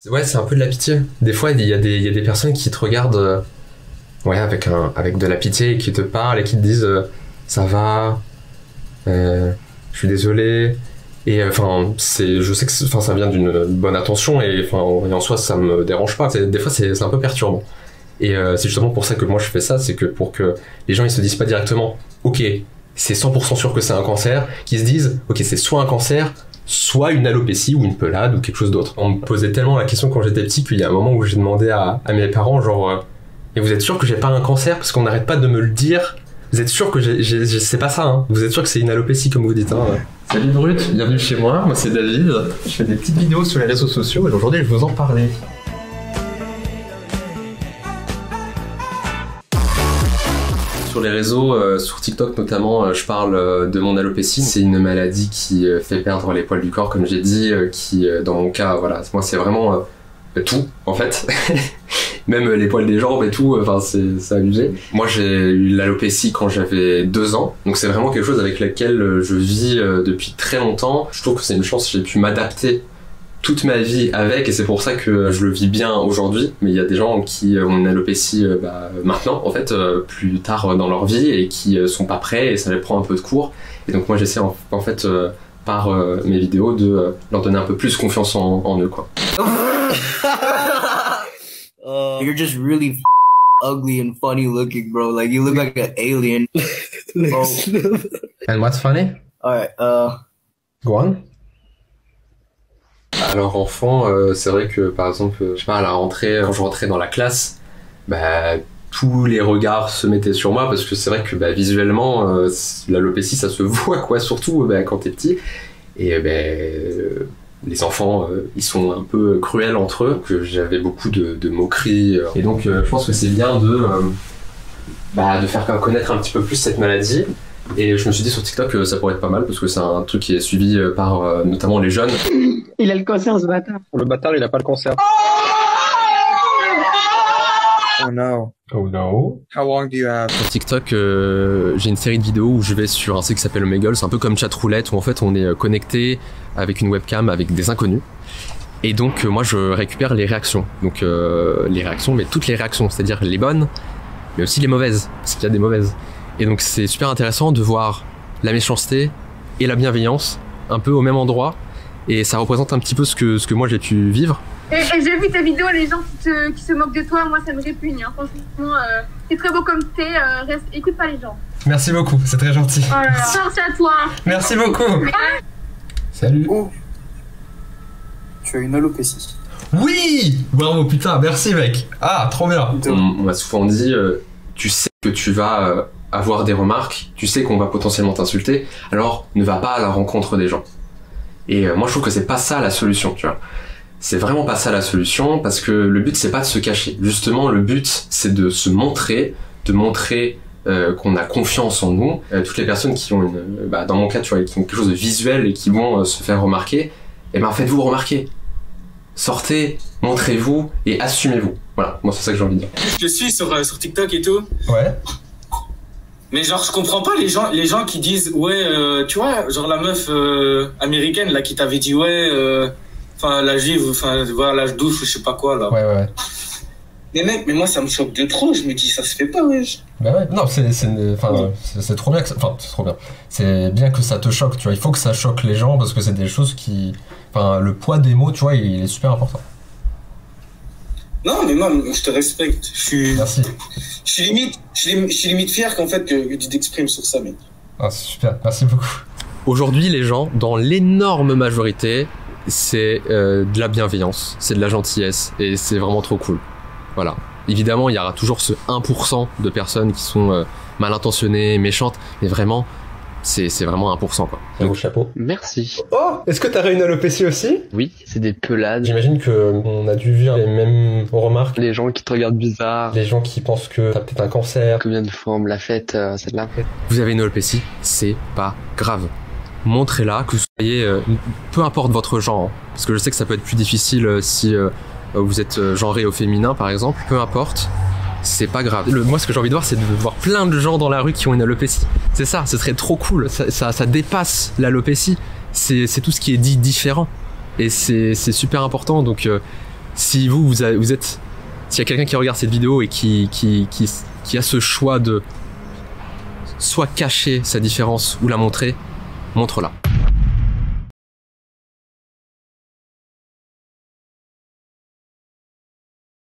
Ouais, c'est un peu de la pitié. Des fois, il y a des personnes qui te regardent ouais, avec de la pitié et qui te parlent et qui te disent ça va, je suis désolé. Et enfin, je sais que ça vient d'une bonne intention et en soi, ça me dérange pas. Des fois, c'est un peu perturbant. Et c'est justement pour ça que moi je fais ça, c'est que pour que les gens ils se disent pas directement ok, c'est 100% sûr que c'est un cancer, qu'ils se disent ok, c'est soit un cancer, soit une alopécie ou une pelade ou quelque chose d'autre. On me posait tellement la question quand j'étais petit qu'il y a un moment où j'ai demandé à mes parents genre et vous êtes sûr que j'ai pas un cancer parce qu'on n'arrête pas de me le dire, vous êtes sûr que c'est pas ça hein, vous êtes sûr que c'est une alopécie comme vous dites hein. Salut Brut, bienvenue chez moi c'est David, je fais des petites vidéos sur les réseaux sociaux et aujourd'hui je vais vous en parler. Sur les réseaux, sur TikTok notamment, je parle de mon alopécie. C'est une maladie qui fait perdre les poils du corps, comme j'ai dit, qui, dans mon cas, voilà, moi c'est vraiment tout, en fait. Même les poils des jambes et tout, enfin c'est abusé. Moi j'ai eu l'alopécie quand j'avais 2 ans, donc c'est vraiment quelque chose avec lequel je vis depuis très longtemps. Je trouve que c'est une chance, j'ai pu m'adapter toute ma vie avec et c'est pour ça que je le vis bien aujourd'hui, mais il y a des gens qui ont une alopécie maintenant en fait plus tard dans leur vie et qui sont pas prêts et ça les prend un peu de court et donc moi j'essaie en fait par mes vidéos de leur donner un peu plus confiance en eux quoi. You're just really ugly and funny looking, bro. Like you look like an alien. And what's funny? Alright, Go on. Alors enfant, c'est vrai que par exemple, je sais pas, à la rentrée, quand je rentrais dans la classe, bah tous les regards se mettaient sur moi parce que c'est vrai que bah, visuellement, l'alopécie ça se voit quoi, surtout quand t'es petit. Et les enfants, ils sont un peu cruels entre eux, que j'avais beaucoup de moqueries. Et donc je pense que c'est bien de faire connaître un petit peu plus cette maladie. Et je me suis dit sur TikTok que ça pourrait être pas mal parce que c'est un truc qui est suivi par notamment les jeunes. Il a le cancer ce bâtard. Le bâtard il a pas le cancer. Oh no. Oh no. How long do you have? Sur TikTok, j'ai une série de vidéos où je vais sur un site qui s'appelle Omegle. C'est un peu comme Chatroulette où en fait on est connecté avec une webcam avec des inconnus. Et donc moi je récupère les réactions. Donc les réactions, mais toutes les réactions, c'est-à-dire les bonnes, mais aussi les mauvaises, parce qu'il y a des mauvaises. Et donc c'est super intéressant de voir la méchanceté et la bienveillance un peu au même endroit. Et ça représente un petit peu ce que moi j'ai pu vivre. Et j'ai vu ta vidéo, les gens qui se moquent de toi, moi ça me répugne. Hein. Franchement, t'es très beau comme t'es, écoute pas les gens. Merci beaucoup, c'est très gentil. Oh là là. Merci à toi. Merci beaucoup. Salut. Oh. Tu as une alopécie. Oui. Bravo putain, merci mec. Ah, trop bien. On m'a souvent dit, tu sais que tu vas avoir des remarques, tu sais qu'on va potentiellement t'insulter, alors ne va pas à la rencontre des gens. Et moi je trouve que c'est pas ça la solution, tu vois. C'est vraiment pas ça la solution parce que le but c'est pas de se cacher. Justement le but c'est de se montrer, de montrer qu'on a confiance en nous. Toutes les personnes qui ont dans mon cas tu vois, qui ont quelque chose de visuel et qui vont se faire remarquer, eh ben faites-vous remarquer. Sortez, montrez-vous et assumez-vous. Voilà, moi c'est ça que j'ai envie de dire. Je suis sur TikTok et tout. Ouais. Mais genre je comprends pas les gens qui disent ouais tu vois genre la meuf américaine là qui t'avait dit ouais enfin la juive enfin voilà la douche ou je sais pas quoi là. Ouais. Mais mec mais moi ça me choque de trop, je me dis ça se fait pas wesh. Bah ouais, non c'est trop bien que c'est trop bien. C'est bien que ça te choque, tu vois, il faut que ça choque les gens parce que c'est des choses qui le poids des mots, tu vois, il est super important. Non mais moi je te respecte, Merci. Je suis limite fier qu'en fait que tu t'exprimes sur ça mec. Ah c'est super, merci beaucoup. Aujourd'hui les gens, dans l'énorme majorité, c'est de la bienveillance, c'est de la gentillesse et c'est vraiment trop cool. Voilà. Évidemment, il y aura toujours ce 1% de personnes qui sont mal intentionnées, méchantes, mais vraiment, c'est vraiment 1% quoi. Beau chapeau. Merci. Oh, est-ce que t'as une alopécie aussi? Oui, c'est des pelades. J'imagine qu'on a dû vivre les mêmes remarques. Les gens qui te regardent bizarre. Les gens qui pensent que t'as peut-être un cancer. Combien de fois on me l'a faite, celle-là? Vous avez une alopécie, c'est pas grave. Montrez-la, que vous soyez, peu importe votre genre, parce que je sais que ça peut être plus difficile si vous êtes genré au féminin par exemple, peu importe, c'est pas grave. Moi ce que j'ai envie de voir c'est de voir plein de gens dans la rue qui ont une alopécie. C'est ça, ce serait trop cool, ça dépasse l'alopécie, c'est tout ce qui est dit différent et c'est super important donc si vous êtes, s'il y a quelqu'un qui regarde cette vidéo et qui a ce choix de soit cacher sa différence ou la montrer, montre-la.